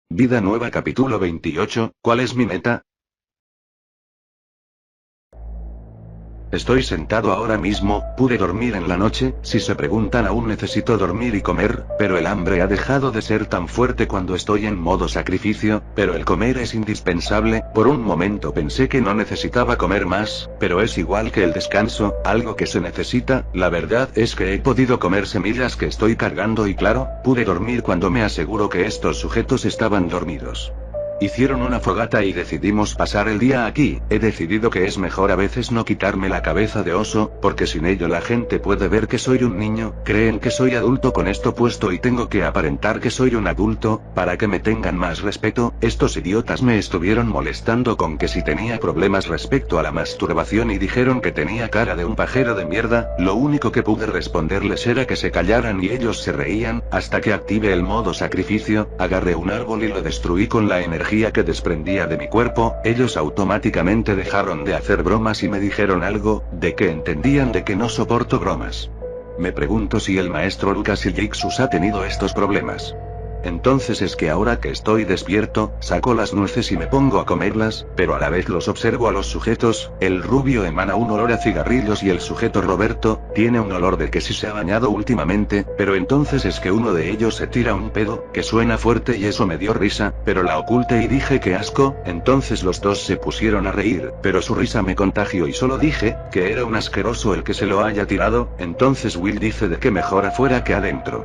Vida nueva capítulo 28, ¿cuál es mi meta? Estoy sentado ahora mismo, pude dormir en la noche, si se preguntan aún necesito dormir y comer, pero el hambre ha dejado de ser tan fuerte cuando estoy en modo sacrificio, pero el comer es indispensable. Por un momento pensé que no necesitaba comer más, pero es igual que el descanso, algo que se necesita. La verdad es que he podido comer semillas que estoy cargando y claro, pude dormir cuando me aseguro que estos sujetos estaban dormidos. Hicieron una fogata y decidimos pasar el día aquí. He decidido que es mejor a veces no quitarme la cabeza de oso, porque sin ello la gente puede ver que soy un niño, creen que soy adulto con esto puesto y tengo que aparentar que soy un adulto, para que me tengan más respeto. Estos idiotas me estuvieron molestando con que si tenía problemas respecto a la masturbación y dijeron que tenía cara de un pajero de mierda. Lo único que pude responderles era que se callaran y ellos se reían, hasta que active el modo sacrificio. Agarré un árbol y lo destruí con la energía que desprendía de mi cuerpo. Ellos automáticamente dejaron de hacer bromas y me dijeron algo, de que entendían de que no soporto bromas. Me pregunto si el maestro Lucas y Jixus ha tenido estos problemas. Entonces es que ahora que estoy despierto, saco las nueces y me pongo a comerlas, pero a la vez los observo a los sujetos. El rubio emana un olor a cigarrillos y el sujeto Roberto, tiene un olor de que si se ha bañado últimamente, pero entonces es que uno de ellos se tira un pedo, que suena fuerte y eso me dio risa, pero la oculté y dije que asco. Entonces los dos se pusieron a reír, pero su risa me contagió y solo dije, que era un asqueroso el que se lo haya tirado. Entonces Will dice de que mejor afuera que adentro.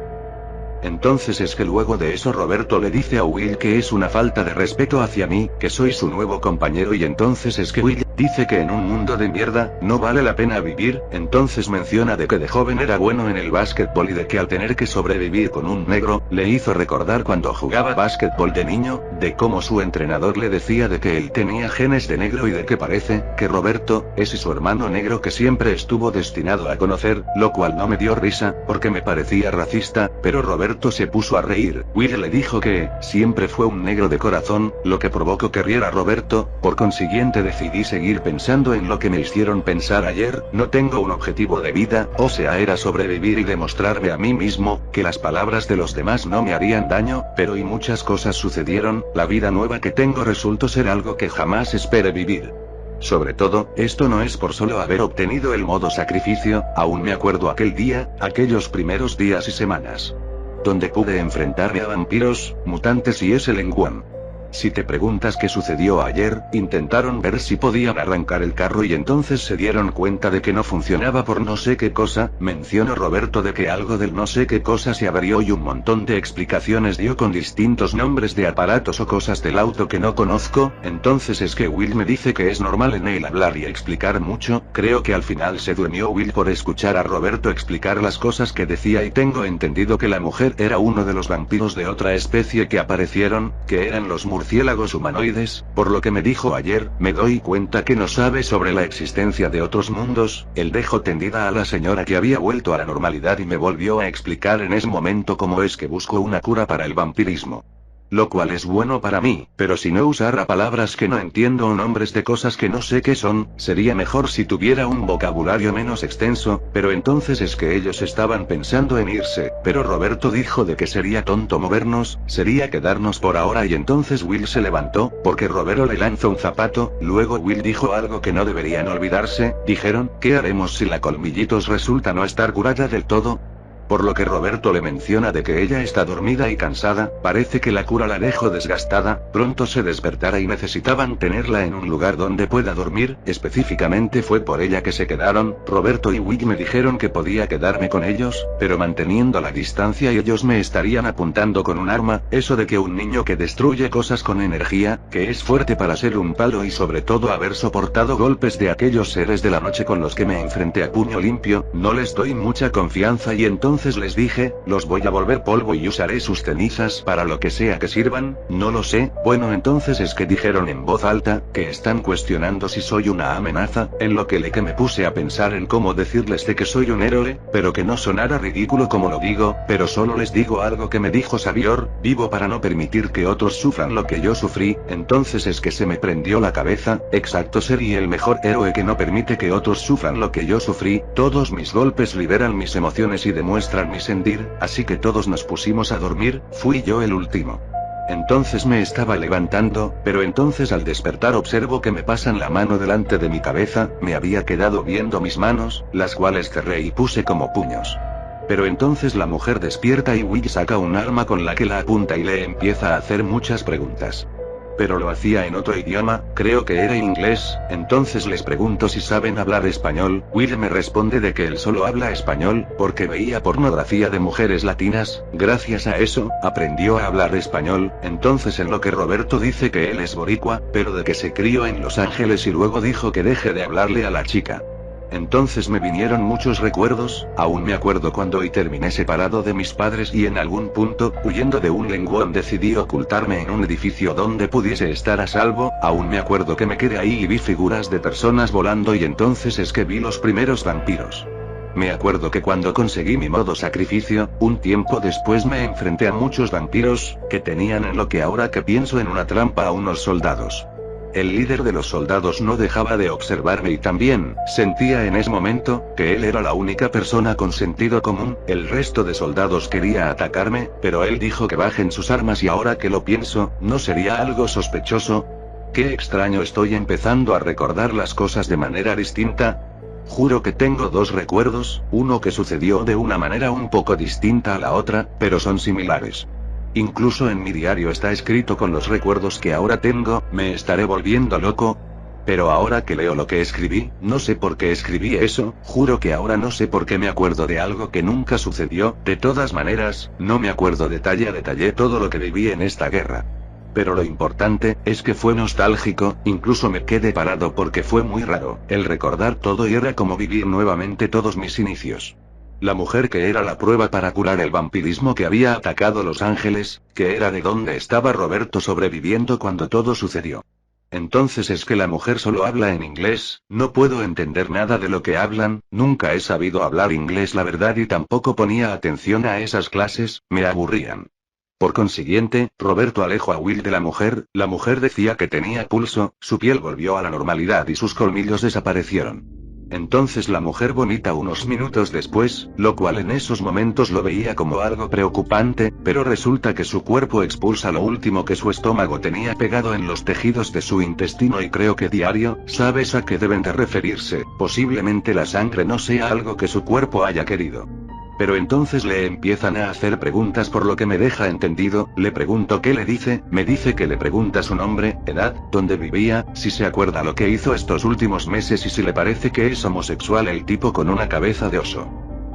Entonces es que luego de eso Roberto le dice a Will que es una falta de respeto hacia mí, que soy su nuevo compañero y entonces es que Will dice que en un mundo de mierda, no vale la pena vivir. Entonces menciona de que de joven era bueno en el básquetbol y de que al tener que sobrevivir con un negro, le hizo recordar cuando jugaba básquetbol de niño, de cómo su entrenador le decía de que él tenía genes de negro y de que parece, que Roberto, es su hermano negro que siempre estuvo destinado a conocer, lo cual no me dio risa, porque me parecía racista, pero Roberto se puso a reír. Will le dijo que, siempre fue un negro de corazón, lo que provocó que riera Roberto. Por consiguiente decidí seguir pensando en lo que me hicieron pensar ayer. No tengo un objetivo de vida, o sea era sobrevivir y demostrarme a mí mismo, que las palabras de los demás no me harían daño, pero y muchas cosas sucedieron. La vida nueva que tengo resultó ser algo que jamás esperé vivir. Sobre todo, esto no es por solo haber obtenido el modo sacrificio. Aún me acuerdo aquel día, aquellos primeros días y semanas, donde pude enfrentarme a vampiros, mutantes y ese lenguán. Si te preguntas qué sucedió ayer, intentaron ver si podían arrancar el carro y entonces se dieron cuenta de que no funcionaba por no sé qué cosa. Mencionó Roberto de que algo del no sé qué cosa se abrió y un montón de explicaciones dio con distintos nombres de aparatos o cosas del auto que no conozco. Entonces es que Will me dice que es normal en él hablar y explicar mucho. Creo que al final se durmió Will por escuchar a Roberto explicar las cosas que decía y tengo entendido que la mujer era uno de los vampiros de otra especie que aparecieron, que eran los murciélagos humanoides. Por lo que me dijo ayer, me doy cuenta que no sabe sobre la existencia de otros mundos. Él dejó tendida a la señora que había vuelto a la normalidad y me volvió a explicar en ese momento cómo es que busco una cura para el vampirismo. Lo cual es bueno para mí, pero si no usara palabras que no entiendo o nombres de cosas que no sé qué son, sería mejor si tuviera un vocabulario menos extenso. Pero entonces es que ellos estaban pensando en irse, pero Roberto dijo de que sería tonto movernos, sería quedarnos por ahora y entonces Will se levantó, porque Roberto le lanzó un zapato. Luego Will dijo algo que no deberían olvidarse, dijeron, ¿qué haremos si la Colmillitos resulta no estar curada del todo? Por lo que Roberto le menciona de que ella está dormida y cansada, parece que la cura la dejó desgastada, pronto se despertará y necesitaban tenerla en un lugar donde pueda dormir. Específicamente fue por ella que se quedaron. Roberto y Will me dijeron que podía quedarme con ellos, pero manteniendo la distancia y ellos me estarían apuntando con un arma. Eso de que un niño que destruye cosas con energía, que es fuerte para ser un palo y sobre todo haber soportado golpes de aquellos seres de la noche con los que me enfrenté a puño limpio, no les doy mucha confianza y entonces les dije, los voy a volver polvo y usaré sus cenizas para lo que sea que sirvan. No lo sé. Bueno, entonces es que dijeron en voz alta, que están cuestionando si soy una amenaza, en lo que me puse a pensar en cómo decirles de que soy un héroe, pero que no sonara ridículo como lo digo, pero solo les digo algo que me dijo Xavier, vivo para no permitir que otros sufran lo que yo sufrí. Entonces es que se me prendió la cabeza, exacto, sería el mejor héroe que no permite que otros sufran lo que yo sufrí. Todos mis golpes liberan mis emociones y demuestran mi sentir, así que todos nos pusimos a dormir. Fui yo el último. Entonces me estaba levantando, pero entonces al despertar observo que me pasan la mano delante de mi cabeza, me había quedado viendo mis manos, las cuales cerré y puse como puños. Pero entonces la mujer despierta y Will saca un arma con la que la apunta y le empieza a hacer muchas preguntas. Pero lo hacía en otro idioma, creo que era inglés. Entonces les pregunto si saben hablar español. Will me responde de que él solo habla español, porque veía pornografía de mujeres latinas. Gracias a eso, aprendió a hablar español. Entonces en lo que Roberto dice que él es boricua, pero de que se crió en Los Ángeles y luego dijo que deje de hablarle a la chica. Entonces me vinieron muchos recuerdos, aún me acuerdo cuando y terminé separado de mis padres y en algún punto, huyendo de un lenguón decidí ocultarme en un edificio donde pudiese estar a salvo, aún me acuerdo que me quedé ahí y vi figuras de personas volando y entonces es que vi los primeros vampiros. Me acuerdo que cuando conseguí mi modo sacrificio, un tiempo después me enfrenté a muchos vampiros, que tenían en lo que ahora que pienso en una trampa a unos soldados. El líder de los soldados no dejaba de observarme y también, sentía en ese momento, que él era la única persona con sentido común. El resto de soldados quería atacarme, pero él dijo que bajen sus armas y ahora que lo pienso, ¿no sería algo sospechoso? Qué extraño, estoy empezando a recordar las cosas de manera distinta. Juro que tengo dos recuerdos, uno que sucedió de una manera un poco distinta a la otra, pero son similares. Incluso en mi diario está escrito con los recuerdos que ahora tengo. Me estaré volviendo loco. Pero ahora que leo lo que escribí, no sé por qué escribí eso, juro que ahora no sé por qué me acuerdo de algo que nunca sucedió. De todas maneras, no me acuerdo detalle a detalle todo lo que viví en esta guerra. Pero lo importante, es que fue nostálgico, incluso me quedé parado porque fue muy raro, el recordar todo y era como vivir nuevamente todos mis inicios. La mujer que era la prueba para curar el vampirismo que había atacado Los Ángeles, que era de donde estaba Roberto sobreviviendo cuando todo sucedió. Entonces es que la mujer solo habla en inglés, no puedo entender nada de lo que hablan, nunca he sabido hablar inglés la verdad y tampoco ponía atención a esas clases, me aburrían. Por consiguiente, Roberto alejó a Will de la mujer decía que tenía pulso, su piel volvió a la normalidad y sus colmillos desaparecieron. Entonces la mujer vomita unos minutos después, lo cual en esos momentos lo veía como algo preocupante, pero resulta que su cuerpo expulsa lo último que su estómago tenía pegado en los tejidos de su intestino y creo que diario, ¿sabes a qué deben de referirse? Posiblemente la sangre no sea algo que su cuerpo haya querido. Pero entonces le empiezan a hacer preguntas por lo que me deja entendido, le pregunto qué le dice, me dice que le pregunta su nombre, edad, dónde vivía, si se acuerda lo que hizo estos últimos meses y si le parece que es homosexual el tipo con una cabeza de oso.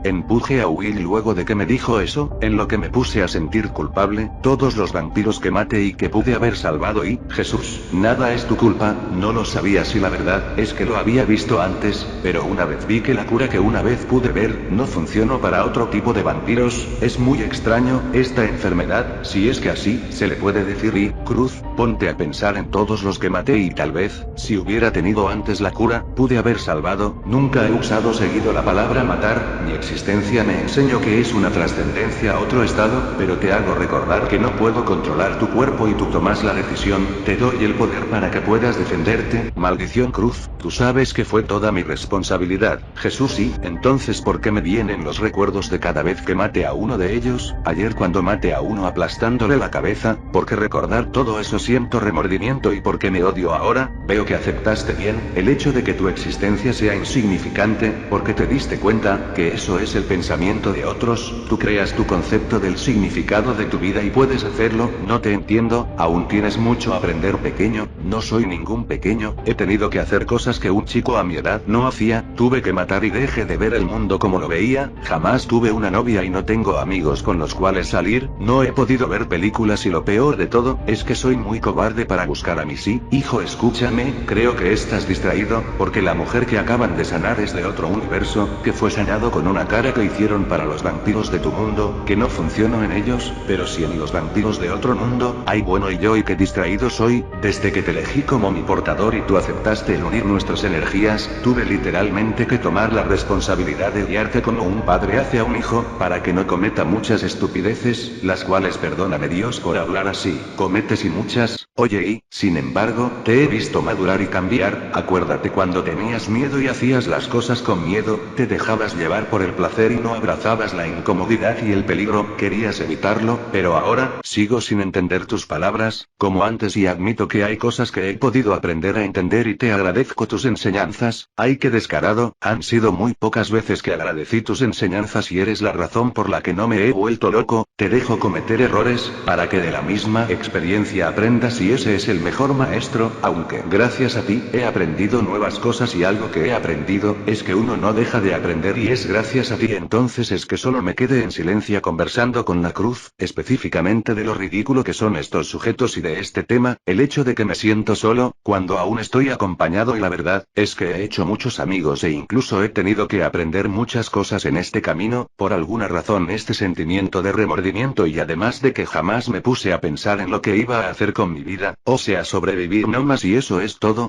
Empujé a Will luego de que me dijo eso, en lo que me puse a sentir culpable, todos los vampiros que maté y que pude haber salvado y, Jesús, nada es tu culpa, no lo sabía si la verdad es que lo había visto antes, pero una vez vi que la cura que una vez pude ver, no funcionó para otro tipo de vampiros, es muy extraño, esta enfermedad, si es que así, se le puede decir y, Cruz, ponte a pensar en todos los que maté y tal vez, si hubiera tenido antes la cura, pude haber salvado, nunca he usado seguido la palabra matar, mi existencia me enseñó que es una trascendencia a otro estado, pero te hago recordar que no puedo controlar tu cuerpo y tú tomas la decisión, te doy el poder para que puedas defenderte, maldición Cruz, tú sabes que fue toda mi responsabilidad, Jesús y, entonces ¿por qué me vienen los recuerdos de cada vez que mate a uno de ellos? Ayer cuando maté a uno aplastándole la cabeza, porque recordar todo eso siento remordimiento y porque me odio ahora, veo que aceptaste bien, el hecho de que tu existencia sea insignificante, porque te diste cuenta, que eso es el pensamiento de otros, tú creas tu concepto del significado de tu vida y puedes hacerlo, no te entiendo, aún tienes mucho a aprender pequeño, no soy ningún pequeño, he tenido que hacer cosas que un chico a mi edad no hacía, tuve que matar y dejé de ver el mundo como lo veía, jamás tuve una novia y no tengo amigos con los cuales salir, no he podido ver películas y lo peor de todo, es que soy muy cobarde para buscar a mi sí, hijo escúchame, creo que estás distraído, porque la mujer que acaban de sanar es de otro universo, que fue sanado con una cara que hicieron para los vampiros de tu mundo, que no funcionó en ellos, pero sí en los vampiros de otro mundo, ay bueno y yo y qué distraído soy, desde que te elegí como mi portador y tú aceptaste el unir nuestras energías, tuve literalmente que tomar la responsabilidad de guiarte como un padre hace a un hijo, para que no cometa muchas estupideces, las cuales perdóname Dios por hablar así, cometes y muchas, Oye, y, sin embargo, te he visto madurar y cambiar. Acuérdate cuando tenías miedo y hacías las cosas con miedo, te dejabas llevar por el placer y no abrazabas la incomodidad y el peligro, querías evitarlo, pero ahora, sigo sin entender tus palabras, como antes, y admito que hay cosas que he podido aprender a entender y te agradezco tus enseñanzas. Ay, qué descarado, han sido muy pocas veces que agradecí tus enseñanzas y eres la razón por la que no me he vuelto loco. Te dejo cometer errores, para que de la misma experiencia aprendas, y ese es el mejor maestro, aunque gracias a ti, he aprendido nuevas cosas, y algo que he aprendido, es que uno no deja de aprender, y es gracias a ti. Entonces es que solo me quedé en silencio conversando con la cruz, específicamente de lo ridículo que son estos sujetos y de este tema, el hecho de que me siento solo, cuando aún estoy acompañado, y la verdad, es que he hecho muchos amigos e incluso he tenido que aprender muchas cosas en este camino. Por alguna razón este sentimiento de remordimiento, y además de que jamás me puse a pensar en lo que iba a hacer con mi vida, o sea, sobrevivir no más, y eso es todo.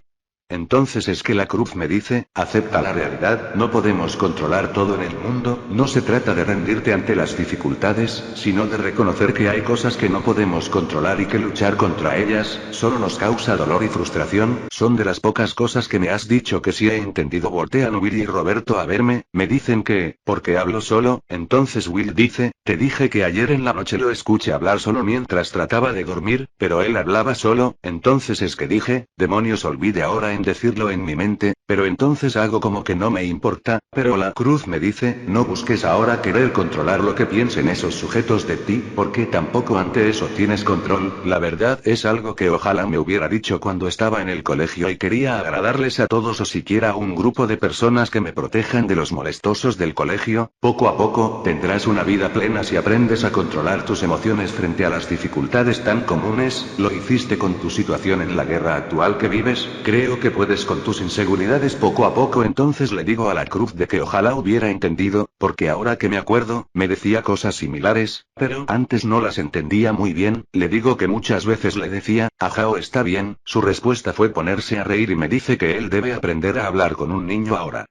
Entonces es que la cruz me dice, acepta la realidad, no podemos controlar todo en el mundo, no se trata de rendirte ante las dificultades, sino de reconocer que hay cosas que no podemos controlar y que luchar contra ellas, solo nos causa dolor y frustración. Son de las pocas cosas que me has dicho que sí he entendido. Voltean Will y Roberto a verme, me dicen que, porque hablo solo. Entonces Will dice, te dije que ayer en la noche lo escuché hablar solo mientras trataba de dormir, pero él hablaba solo. Entonces es que dije, demonios, olvide ahora en decirlo en mi mente, pero entonces hago como que no me importa, pero la cruz me dice, no busques ahora querer controlar lo que piensen esos sujetos de ti, porque tampoco ante eso tienes control. La verdad es algo que ojalá me hubiera dicho cuando estaba en el colegio y quería agradarles a todos, o siquiera a un grupo de personas que me protejan de los molestosos del colegio. Poco a poco, tendrás una vida plena si aprendes a controlar tus emociones frente a las dificultades tan comunes. Lo hiciste con tu situación en la guerra actual que vives, creo que puedes con tus inseguridades poco a poco. Entonces le digo a la cruz de que ojalá hubiera entendido, porque ahora que me acuerdo, me decía cosas similares, pero antes no las entendía muy bien. Le digo que muchas veces le decía, ajao, está bien. Su respuesta fue ponerse a reír y me dice que él debe aprender a hablar con un niño ahora.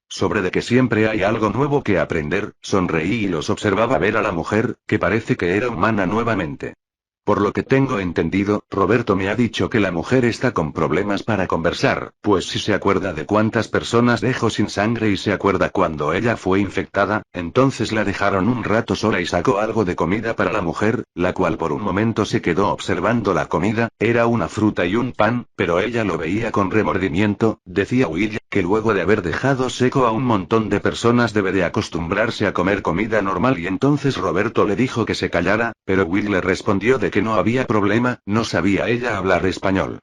Sobre de que siempre hay algo nuevo que aprender. Sonreí y los observaba ver a la mujer, que parece que era humana nuevamente. Por lo que tengo entendido, Roberto me ha dicho que la mujer está con problemas para conversar, pues si se acuerda de cuántas personas dejó sin sangre y se acuerda cuando ella fue infectada, entonces la dejaron un rato sola y sacó algo de comida para la mujer, la cual por un momento se quedó observando la comida. Era una fruta y un pan, pero ella lo veía con remordimiento. Decía Will, que luego de haber dejado seco a un montón de personas debe de acostumbrarse a comer comida normal, y entonces Roberto le dijo que se callara, pero Will le respondió de que no había problema, no sabía ella hablar español.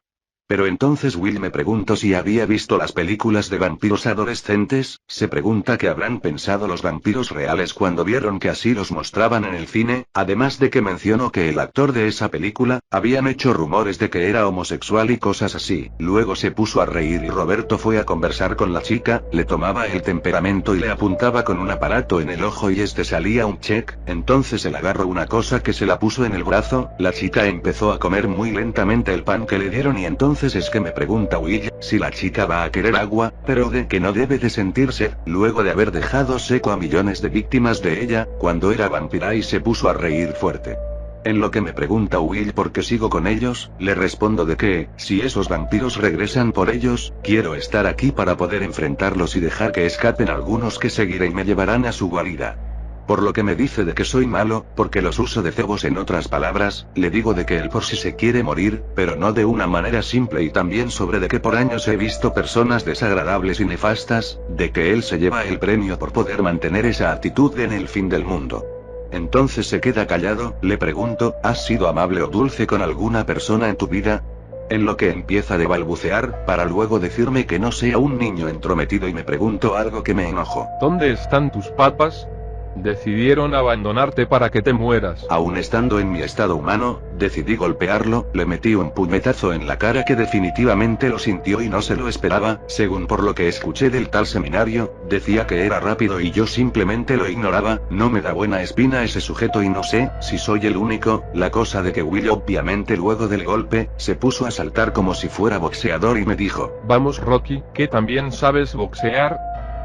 Pero entonces Will me preguntó si había visto las películas de vampiros adolescentes. Se pregunta qué habrán pensado los vampiros reales cuando vieron que así los mostraban en el cine, además de que mencionó que el actor de esa película, habían hecho rumores de que era homosexual y cosas así. Luego se puso a reír y Roberto fue a conversar con la chica, le tomaba el temperamento y le apuntaba con un aparato en el ojo y salía un check. Entonces él agarró una cosa que se la puso en el brazo, la chica empezó a comer muy lentamente el pan que le dieron, y entonces es que me pregunta Will, si la chica va a querer agua, pero de que no debe de sentir sed, luego de haber dejado seco a millones de víctimas de ella, cuando era vampira, y se puso a reír fuerte. En lo que me pregunta Will por qué sigo con ellos, le respondo de que, si esos vampiros regresan por ellos, quiero estar aquí para poder enfrentarlos y dejar que escapen algunos que seguiré y me llevarán a su guarida. Por lo que me dice de que soy malo, porque los uso de cebos. En otras palabras, le digo de que él por si se quiere morir, pero no de una manera simple, y también sobre de que por años he visto personas desagradables y nefastas, de que él se lleva el premio por poder mantener esa actitud en el fin del mundo. Entonces se queda callado. Le pregunto, ¿has sido amable o dulce con alguna persona en tu vida? En lo que empieza a balbucear, para luego decirme que no sea un niño entrometido, y me pregunto algo que me enojó. ¿Dónde están tus papás? Decidieron abandonarte para que te mueras. Aún estando en mi estado humano, decidí golpearlo. Le metí un puñetazo en la cara que definitivamente lo sintió y no se lo esperaba. Según por lo que escuché del tal seminario, decía que era rápido y yo simplemente lo ignoraba. No me da buena espina ese sujeto y no sé si soy el único. La cosa de que Will obviamente luego del golpe, se puso a saltar como si fuera boxeador y me dijo: Vamos Rocky, que también sabes boxear.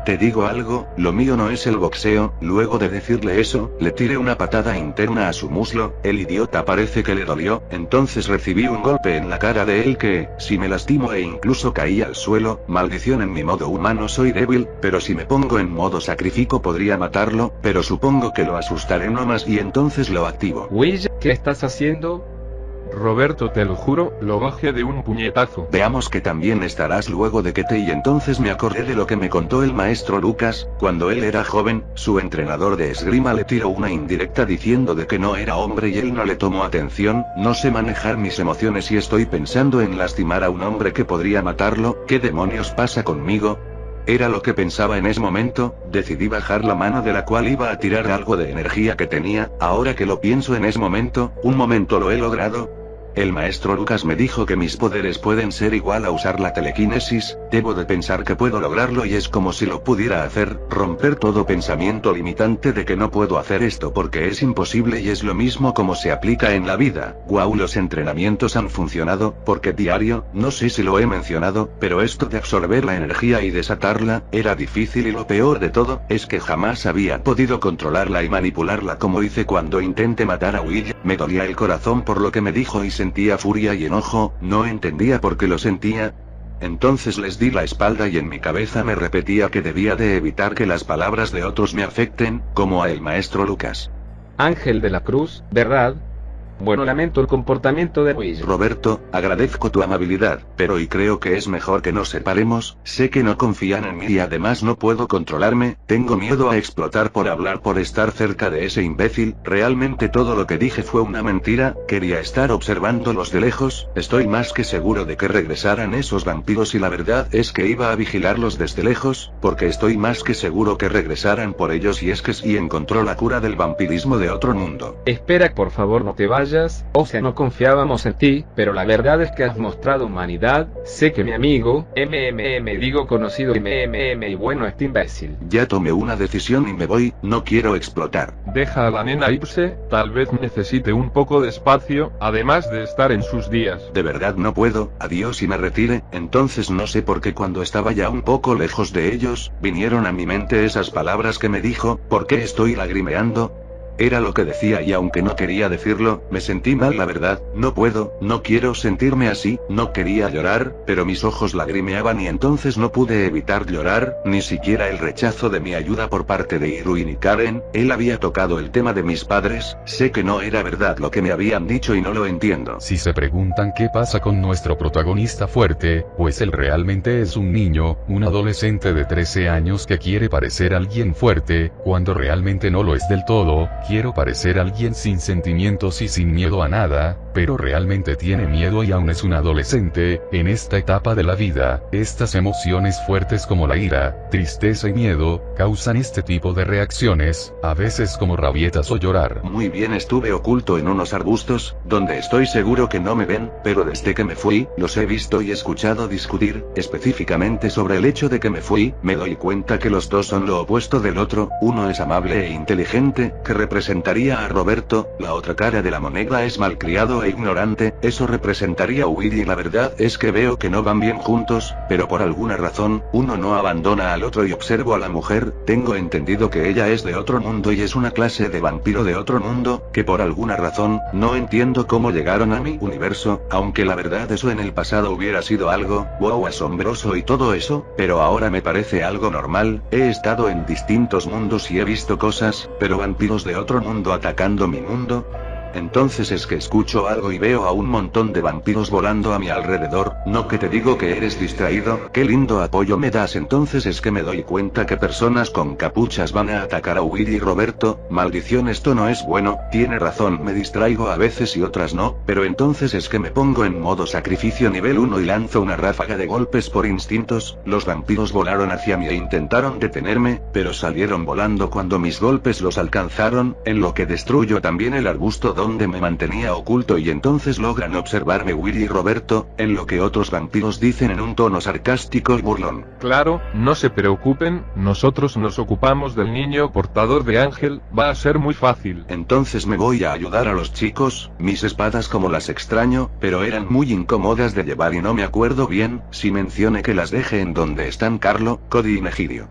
Te digo algo, lo mío no es el boxeo. Luego de decirle eso, le tiré una patada interna a su muslo, el idiota parece que le dolió, entonces recibí un golpe en la cara de él que, si me lastimo e incluso caí al suelo, maldición en mi modo humano soy débil, pero si me pongo en modo sacrificio podría matarlo, pero supongo que lo asustaré no más y entonces lo activo. Will, ¿qué estás haciendo? Roberto, te lo juro, lo bajé de un puñetazo. Veamos que también estarás luego de que y entonces me acordé de lo que me contó el maestro Lucas, cuando él era joven, su entrenador de esgrima le tiró una indirecta diciendo de que no era hombre y él no le tomó atención. No sé manejar mis emociones y estoy pensando en lastimar a un hombre que podría matarlo. ¿Qué demonios pasa conmigo? Era lo que pensaba en ese momento, decidí bajar la mano de la cual iba a tirar algo de energía que tenía. Ahora que lo pienso en ese momento, un momento lo he logrado. El maestro Lucas me dijo que mis poderes pueden ser igual a usar la telequinesis, debo de pensar que puedo lograrlo y es como si lo pudiera hacer, romper todo pensamiento limitante de que no puedo hacer esto porque es imposible y es lo mismo como se aplica en la vida. Wow, los entrenamientos han funcionado, porque diario, no sé si lo he mencionado, pero esto de absorber la energía y desatarla, era difícil y lo peor de todo, es que jamás había podido controlarla y manipularla como hice cuando intenté matar a Will. Me dolía el corazón por lo que me dijo y sentía furia y enojo, no entendía por qué lo sentía. Entonces les di la espalda y en mi cabeza me repetía que debía de evitar que las palabras de otros me afecten, como a el maestro Lucas. Ángel de la Cruz, ¿verdad? Bueno, lamento el comportamiento de Will. Roberto, agradezco tu amabilidad, pero y creo que es mejor que nos separemos. Sé que no confían en mí y además no puedo controlarme, tengo miedo a explotar por hablar por estar cerca de ese imbécil. Realmente todo lo que dije fue una mentira, quería estar observándolos de lejos, estoy más que seguro de que regresaran esos vampiros y la verdad es que iba a vigilarlos desde lejos, porque estoy más que seguro que regresaran por ellos y es que sí encontró la cura del vampirismo de otro mundo. Espera, por favor no te vayas. O sea, no confiábamos en ti, pero la verdad es que has mostrado humanidad. Sé que mi amigo, digo conocido y bueno, este imbécil. Ya tomé una decisión y me voy, no quiero explotar. Deja a la nena irse, tal vez necesite un poco de espacio, además de estar en sus días. De verdad no puedo, adiós y me retire. Entonces no sé por qué cuando estaba ya un poco lejos de ellos, vinieron a mi mente esas palabras que me dijo, ¿por qué estoy lagrimeando? Era lo que decía y aunque no quería decirlo, me sentí mal la verdad, no puedo, no quiero sentirme así, no quería llorar, pero mis ojos lagrimeaban y entonces no pude evitar llorar, ni siquiera el rechazo de mi ayuda por parte de Irwin y Karen. Él había tocado el tema de mis padres, sé que no era verdad lo que me habían dicho y no lo entiendo. Si se preguntan qué pasa con nuestro protagonista fuerte, pues él realmente es un niño, un adolescente de 13 años que quiere parecer alguien fuerte, cuando realmente no lo es del todo. Quiero parecer alguien sin sentimientos y sin miedo a nada, pero realmente tiene miedo y aún es un adolescente. En esta etapa de la vida, estas emociones fuertes como la ira, tristeza y miedo, causan este tipo de reacciones, a veces como rabietas o llorar. Muy bien, estuve oculto en unos arbustos, donde estoy seguro que no me ven, pero desde que me fui, los he visto y escuchado discutir, específicamente sobre el hecho de que me fui. Me doy cuenta que los dos son lo opuesto del otro, uno es amable e inteligente, que representaría a Roberto, la otra cara de la moneda es malcriado e ignorante, eso representaría a Will y la verdad es que veo que no van bien juntos, pero por alguna razón, uno no abandona al otro y observo a la mujer, tengo entendido que ella es de otro mundo y es una clase de vampiro de otro mundo, que por alguna razón, no entiendo cómo llegaron a mi universo, aunque la verdad eso en el pasado hubiera sido algo, wow, asombroso y todo eso, pero ahora me parece algo normal. He estado en distintos mundos y he visto cosas, pero vampiros de otro mundo atacando mi mundo. Entonces es que escucho algo y veo a un montón de vampiros volando a mi alrededor. No que te digo que eres distraído, qué lindo apoyo me das. Entonces es que me doy cuenta que personas con capuchas van a atacar a Will y Roberto. Maldición, esto no es bueno. Tiene razón, me distraigo a veces y otras no, pero entonces es que me pongo en modo sacrificio nivel 1 y lanzo una ráfaga de golpes por instintos. Los vampiros volaron hacia mí e intentaron detenerme, pero salieron volando cuando mis golpes los alcanzaron, en lo que destruyo también el arbusto donde me mantenía oculto y entonces logran observarme Will y Roberto, en lo que otros vampiros dicen en un tono sarcástico y burlón. Claro, no se preocupen, nosotros nos ocupamos del niño portador de Ángel, va a ser muy fácil. Entonces me voy a ayudar a los chicos, mis espadas como las extraño, pero eran muy incómodas de llevar y no me acuerdo bien, si mencioné que las deje en donde están Carlo, Cody y Negidio.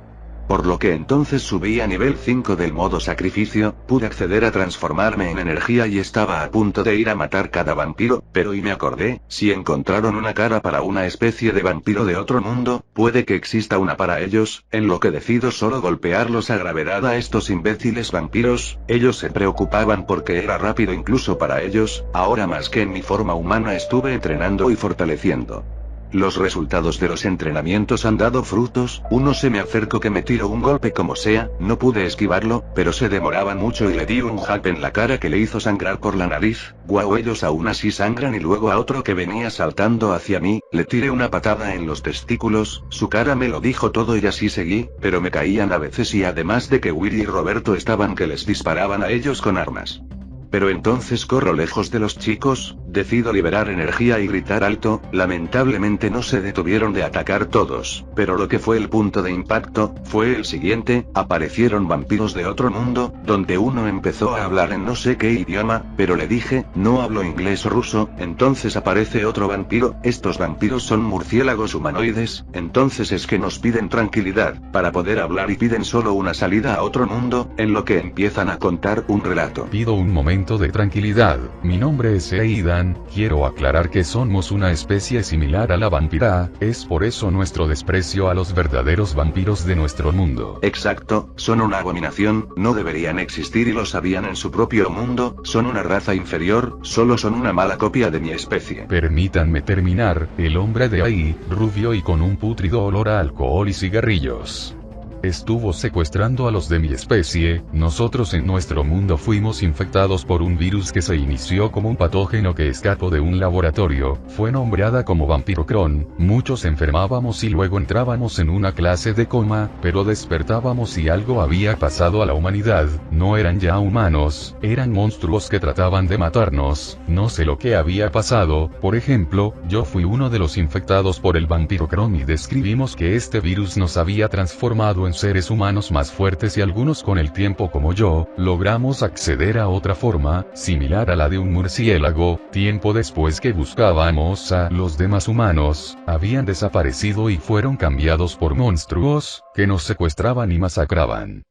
Por lo que entonces subí a nivel 5 del modo sacrificio, pude acceder a transformarme en energía y estaba a punto de ir a matar cada vampiro, pero y me acordé, si encontraron una cara para una especie de vampiro de otro mundo, puede que exista una para ellos, en lo que decido solo golpearlos a gravedad a estos imbéciles vampiros. Ellos se preocupaban porque era rápido incluso para ellos, ahora más que en mi forma humana estuve entrenando y fortaleciendo. Los resultados de los entrenamientos han dado frutos, uno se me acercó que me tiró un golpe como sea, no pude esquivarlo, pero se demoraban mucho y le di un jab en la cara que le hizo sangrar por la nariz. Guau, ellos aún así sangran y luego a otro que venía saltando hacia mí, le tiré una patada en los testículos, su cara me lo dijo todo y así seguí, pero me caían a veces y además de que Willy y Roberto estaban que les disparaban a ellos con armas. Pero entonces corro lejos de los chicos, decido liberar energía y gritar alto, lamentablemente no se detuvieron de atacar todos, pero lo que fue el punto de impacto, fue el siguiente, aparecieron vampiros de otro mundo, donde uno empezó a hablar en no sé qué idioma, pero le dije, no hablo inglés o ruso, entonces aparece otro vampiro, estos vampiros son murciélagos humanoides, entonces es que nos piden tranquilidad, para poder hablar y piden solo una salida a otro mundo, en lo que empiezan a contar un relato. Pido un momento de tranquilidad, mi nombre es Aidan, quiero aclarar que somos una especie similar a la vampira, es por eso nuestro desprecio a los verdaderos vampiros de nuestro mundo. Exacto, son una abominación, no deberían existir y lo sabían en su propio mundo, son una raza inferior, solo son una mala copia de mi especie. Permítanme terminar, el hombre de ahí, rubio y con un pútrido olor a alcohol y cigarrillos. Estuvo secuestrando a los de mi especie, nosotros en nuestro mundo fuimos infectados por un virus que se inició como un patógeno que escapó de un laboratorio, fue nombrada como vampirocron, muchos enfermábamos y luego entrábamos en una clase de coma, pero despertábamos y algo había pasado a la humanidad, no eran ya humanos, eran monstruos que trataban de matarnos, no sé lo que había pasado, por ejemplo, yo fui uno de los infectados por el vampirocron y describimos que este virus nos había transformado en seres humanos más fuertes y algunos con el tiempo como yo, logramos acceder a otra forma, similar a la de un murciélago, tiempo después que buscábamos a los demás humanos, habían desaparecido y fueron cambiados por monstruos, que nos secuestraban y masacraban.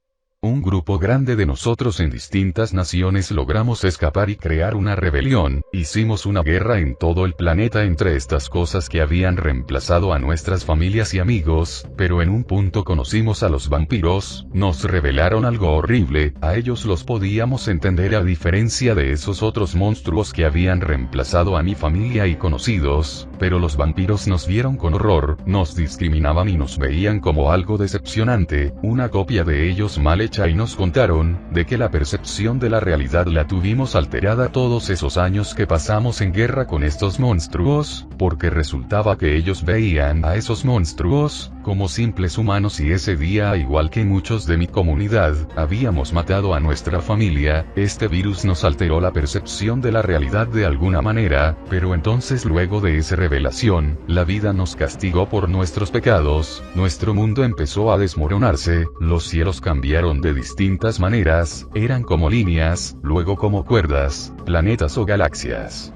Un grupo grande de nosotros en distintas naciones logramos escapar y crear una rebelión, hicimos una guerra en todo el planeta entre estas cosas que habían reemplazado a nuestras familias y amigos, pero en un punto conocimos a los vampiros, nos revelaron algo horrible, a ellos los podíamos entender a diferencia de esos otros monstruos que habían reemplazado a mi familia y conocidos, pero los vampiros nos vieron con horror, nos discriminaban y nos veían como algo decepcionante, una copia de ellos mal hecha y nos contaron, de que la percepción de la realidad la tuvimos alterada todos esos años que pasamos en guerra con estos monstruos, porque resultaba que ellos veían a esos monstruos, como simples humanos y ese día igual que muchos de mi comunidad, habíamos matado a nuestra familia, este virus nos alteró la percepción de la realidad de alguna manera, pero entonces luego de esa revelación, la vida nos castigó por nuestros pecados, nuestro mundo empezó a desmoronarse, los cielos cambiaron de distintas maneras, eran como líneas, luego como cuerdas, planetas o galaxias.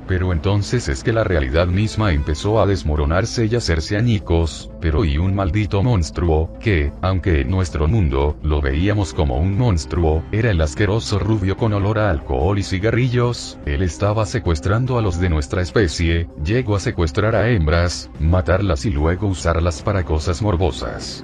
Pero entonces es que la realidad misma empezó a desmoronarse y hacerse añicos, pero y un maldito monstruo, que, aunque en nuestro mundo, lo veíamos como un monstruo, era el asqueroso rubio con olor a alcohol y cigarrillos, él estaba secuestrando a los de nuestra especie, llegó a secuestrar a hembras, matarlas y luego usarlas para cosas morbosas.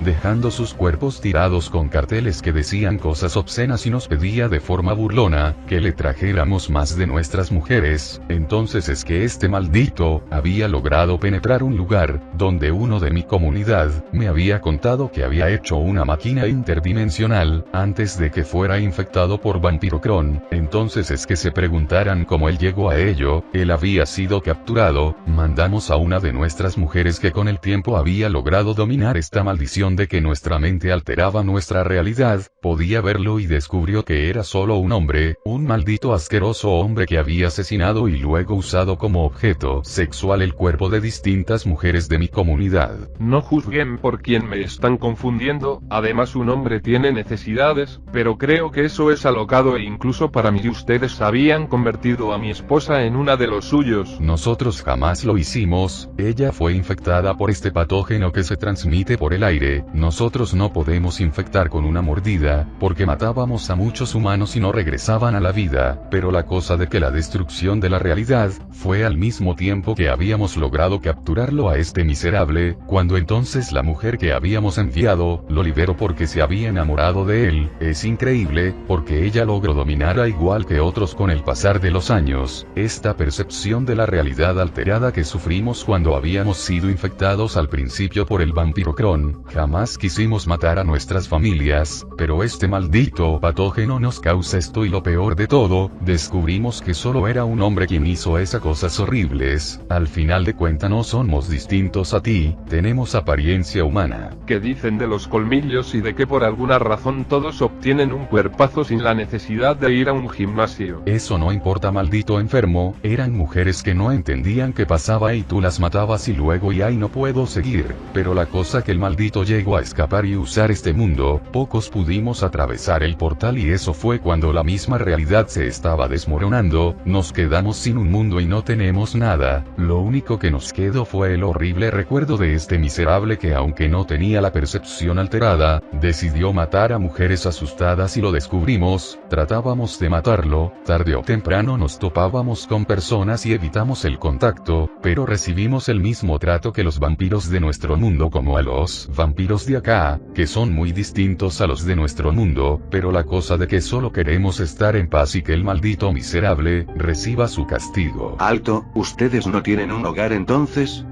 Dejando sus cuerpos tirados con carteles que decían cosas obscenas y nos pedía de forma burlona, que le trajéramos más de nuestras mujeres, entonces es que este maldito, había logrado penetrar un lugar, donde uno de mi comunidad, me había contado que había hecho una máquina interdimensional, antes de que fuera infectado por vampirocron, entonces es que se preguntaran cómo él llegó a ello, él había sido capturado, mandamos a una de nuestras mujeres que con el tiempo había logrado dominar esta maldición de que nuestra mente alteraba nuestra realidad, podía verlo y descubrió que era solo un hombre, un maldito asqueroso hombre que había asesinado y luego usado como objeto sexual el cuerpo de distintas mujeres de mi comunidad. No juzguen por quien me están confundiendo, además un hombre tiene necesidades, pero creo que eso es alocado e incluso para mí ustedes habían convertido a mi esposa en una de los suyos. Nosotros jamás lo hicimos, ella fue infectada por este patógeno que se transmite por el aire, increíble, nosotros no podemos infectar con una mordida, porque matábamos a muchos humanos y no regresaban a la vida, pero la cosa de que la destrucción de la realidad, fue al mismo tiempo que habíamos logrado capturarlo a este miserable, cuando entonces la mujer que habíamos enviado, lo liberó porque se había enamorado de él, es increíble, porque ella logró dominar a igual que otros con el pasar de los años, esta percepción de la realidad alterada que sufrimos cuando habíamos sido infectados al principio por el vampiro Kron, jamás quisimos matar a nuestras familias, pero este maldito patógeno nos causa esto y lo peor de todo, descubrimos que solo era un hombre quien hizo esas cosas horribles, al final de cuentas no somos distintos a ti, tenemos apariencia humana. ¿Qué dicen de los colmillos y de que por alguna razón todos obtienen un cuerpazo sin la necesidad de ir a un gimnasio? Eso no importa, maldito enfermo, eran mujeres que no entendían qué pasaba y tú las matabas y luego y ahí no puedo seguir, pero la cosa que el maldito llegó a escapar y usar este mundo, pocos pudimos atravesar el portal y eso fue cuando la misma realidad se estaba desmoronando, nos quedamos sin un mundo y no tenemos nada, lo único que nos quedó fue el horrible recuerdo de este miserable que aunque no tenía la percepción alterada, decidió matar a mujeres asustadas y lo descubrimos, tratábamos de matarlo, tarde o temprano nos topábamos con personas y evitamos el contacto, pero recibimos el mismo trato que los vampiros de nuestro mundo como a los vampiros de acá, que son muy distintos a los de nuestro mundo, pero la cosa de que solo queremos estar en paz y que el maldito miserable, reciba su castigo. Alto, ¿ustedes no tienen un hogar entonces?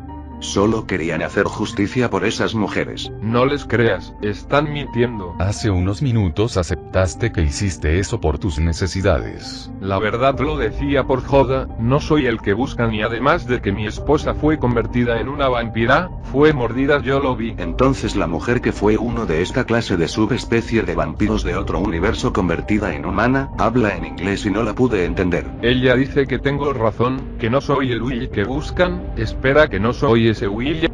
Solo querían hacer justicia por esas mujeres. No les creas, están mintiendo. Hace unos minutos aceptaste que hiciste eso por tus necesidades. La verdad lo decía por joda, no soy el que buscan y además de que mi esposa fue convertida en una vampira, fue mordida, yo lo vi. Entonces la mujer que fue uno de esta clase de subespecie de vampiros de otro universo convertida en humana, habla en inglés y no la pude entender. Ella dice que tengo razón, que no soy el Will que buscan, espera que no soy ese Will.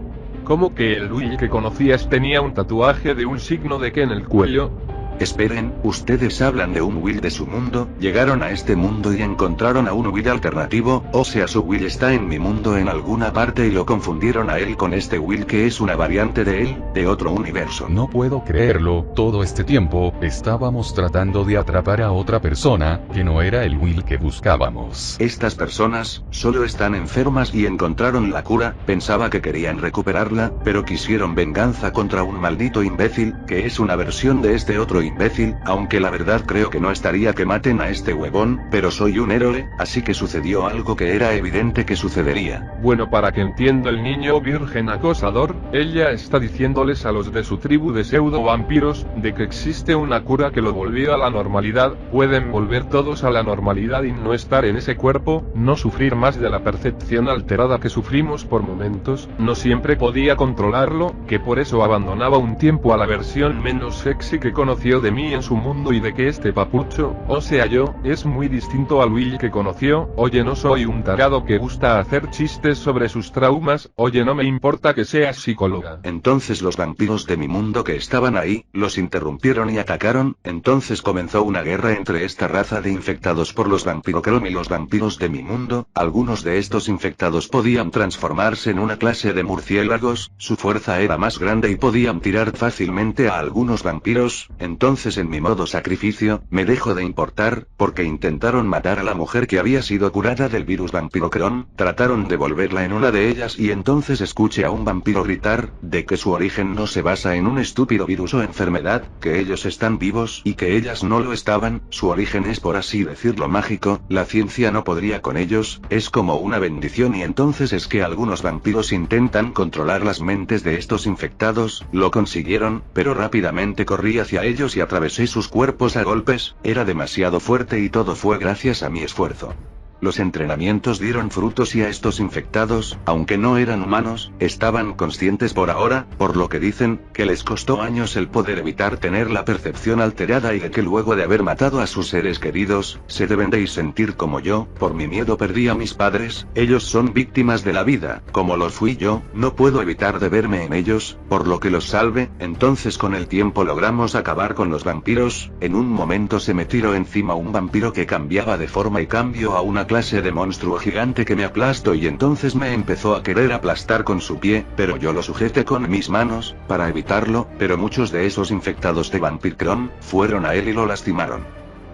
¿Cómo que el Will que conocías tenía un tatuaje de un signo de que en el cuello? Esperen, ustedes hablan de un Will de su mundo, llegaron a este mundo y encontraron a un Will alternativo, o sea su Will está en mi mundo en alguna parte y lo confundieron a él con este Will que es una variante de él, de otro universo. No puedo creerlo, todo este tiempo, estábamos tratando de atrapar a otra persona, que no era el Will que buscábamos. Estas personas, solo están enfermas y encontraron la cura, pensaba que querían recuperarla, pero quisieron venganza contra un maldito imbécil, que es una versión de este otro imbécil, aunque la verdad creo que no estaría que maten a este huevón, pero soy un héroe, así que sucedió algo que era evidente que sucedería. Bueno, para que entienda el niño virgen acosador, ella está diciéndoles a los de su tribu de pseudo vampiros, de que existe una cura que lo volvió a la normalidad, pueden volver todos a la normalidad y no estar en ese cuerpo, no sufrir más de la percepción alterada que sufrimos por momentos, no siempre podía controlarlo, que por eso abandonaba un tiempo a la versión menos sexy que conoció de mí en su mundo y de que este papucho, o sea yo, es muy distinto al Will que conoció, oye no soy un tarado que gusta hacer chistes sobre sus traumas, oye no me importa que seas psicóloga. Entonces los vampiros de mi mundo que estaban ahí, los interrumpieron y atacaron, entonces comenzó una guerra entre esta raza de infectados por los vampirocrom y los vampiros de mi mundo, algunos de estos infectados podían transformarse en una clase de murciélagos, su fuerza era más grande y podían tirar fácilmente a algunos vampiros, entonces en mi modo sacrificio, me dejo de importar, porque intentaron matar a la mujer que había sido curada del virus vampirocrom, trataron de volverla en una de ellas y entonces escuché a un vampiro gritar, de que su origen no se basa en un estúpido virus o enfermedad, que ellos están vivos y que ellas no lo estaban, su origen es por así decirlo mágico, la ciencia no podría con ellos, es como una bendición y entonces es que algunos vampiros intentan controlar las mentes de estos infectados, lo consiguieron, pero rápidamente corrí hacia ellos y atravesé sus cuerpos a golpes, era demasiado fuerte y todo fue gracias a mi esfuerzo. Los entrenamientos dieron frutos y a estos infectados, aunque no eran humanos, estaban conscientes por ahora, por lo que dicen, que les costó años el poder evitar tener la percepción alterada y de que luego de haber matado a sus seres queridos, se deben de sentir como yo, por mi miedo perdí a mis padres, ellos son víctimas de la vida, como lo fui yo, no puedo evitar de verme en ellos, por lo que los salve, entonces con el tiempo logramos acabar con los vampiros, en un momento se me tiró encima un vampiro que cambiaba de forma y cambio a una clase de monstruo gigante que me aplastó y entonces me empezó a querer aplastar con su pie, pero yo lo sujeté con mis manos, para evitarlo, pero muchos de esos infectados de Vampircron, fueron a él y lo lastimaron.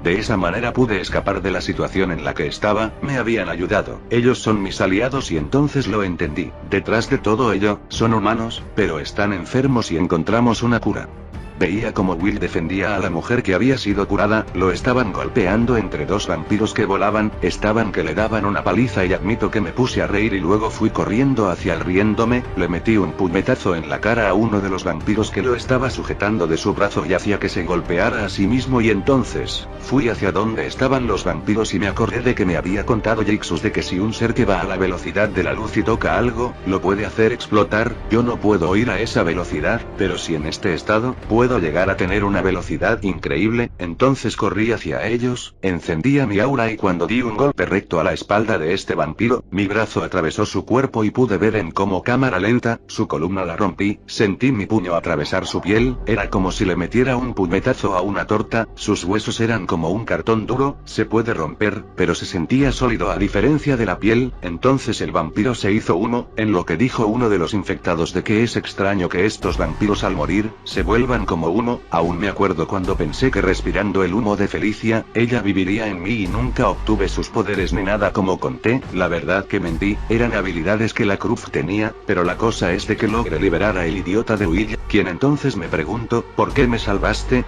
De esa manera pude escapar de la situación en la que estaba, me habían ayudado, ellos son mis aliados y entonces lo entendí. Detrás de todo ello, son humanos, pero están enfermos y encontramos una cura. Veía como Will defendía a la mujer que había sido curada, lo estaban golpeando entre dos vampiros que volaban, estaban que le daban una paliza y admito que me puse a reír y luego fui corriendo hacia él riéndome, le metí un puñetazo en la cara a uno de los vampiros que lo estaba sujetando de su brazo y hacía que se golpeara a sí mismo y entonces, fui hacia donde estaban los vampiros y me acordé de que me había contado Jixus de que si un ser que va a la velocidad de la luz y toca algo, lo puede hacer explotar, yo no puedo ir a esa velocidad, pero si en este estado, puedo llegar a tener una velocidad increíble, entonces corrí hacia ellos, encendía mi aura y cuando di un golpe recto a la espalda de este vampiro, mi brazo atravesó su cuerpo y pude ver en cómo cámara lenta, su columna la rompí, sentí mi puño atravesar su piel, era como si le metiera un puñetazo a una torta, sus huesos eran como un cartón duro, se puede romper, pero se sentía sólido a diferencia de la piel, entonces el vampiro se hizo humo, en lo que dijo uno de los infectados de que es extraño que estos vampiros al morir, se vuelvan como humo, aún me acuerdo cuando pensé que respirando el humo de Felicia, ella viviría en mí y nunca obtuve sus poderes ni nada como conté, la verdad que mentí, eran habilidades que la Cruz tenía, pero la cosa es de que logré liberar a el idiota de Will, quien entonces me preguntó, ¿por qué me salvaste?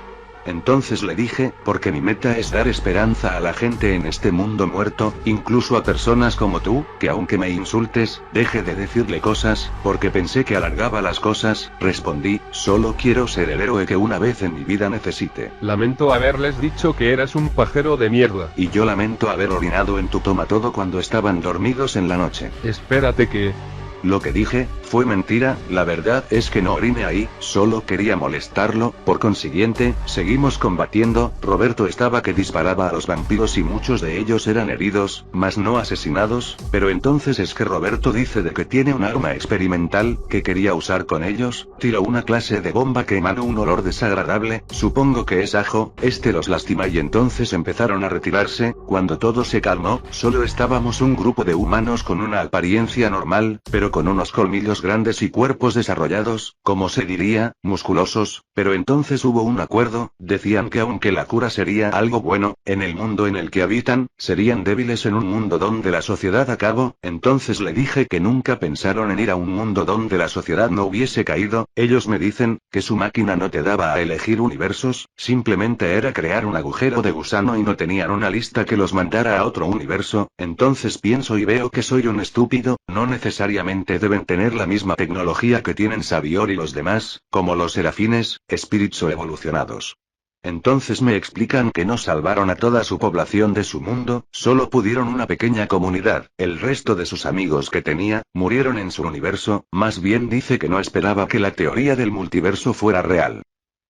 Entonces le dije, porque mi meta es dar esperanza a la gente en este mundo muerto, incluso a personas como tú, que aunque me insultes, deje de decirle cosas, porque pensé que alargaba las cosas, respondí, solo quiero ser el héroe que una vez en mi vida necesite. Lamento haberles dicho que eras un pajero de mierda. Y yo lamento haber orinado en tu toma todo cuando estaban dormidos en la noche. Espérate que... Lo que dije, fue mentira, la verdad es que no orine ahí, solo quería molestarlo, por consiguiente, seguimos combatiendo, Roberto estaba que disparaba a los vampiros y muchos de ellos eran heridos, mas no asesinados, pero entonces es que Roberto dice de que tiene un arma experimental, que quería usar con ellos, tiró una clase de bomba que emanó un olor desagradable, supongo que es ajo, los lastima y entonces empezaron a retirarse, cuando todo se calmó, solo estábamos un grupo de humanos con una apariencia normal, pero con unos colmillos grandes y cuerpos desarrollados, como se diría, musculosos, pero entonces hubo un acuerdo, decían que aunque la cura sería algo bueno, en el mundo en el que habitan, serían débiles en un mundo donde la sociedad acabó, entonces le dije que nunca pensaron en ir a un mundo donde la sociedad no hubiese caído, ellos me dicen, que su máquina no te daba a elegir universos, simplemente era crear un agujero de gusano y no tenían una lista que los mandara a otro universo, entonces pienso y veo que soy un estúpido, no necesariamente deben tener la misma tecnología que tienen Savior y los demás, como los serafines, espíritus o evolucionados. Entonces me explican que no salvaron a toda su población de su mundo, solo pudieron una pequeña comunidad, el resto de sus amigos que tenía, murieron en su universo, más bien dice que no esperaba que la teoría del multiverso fuera real.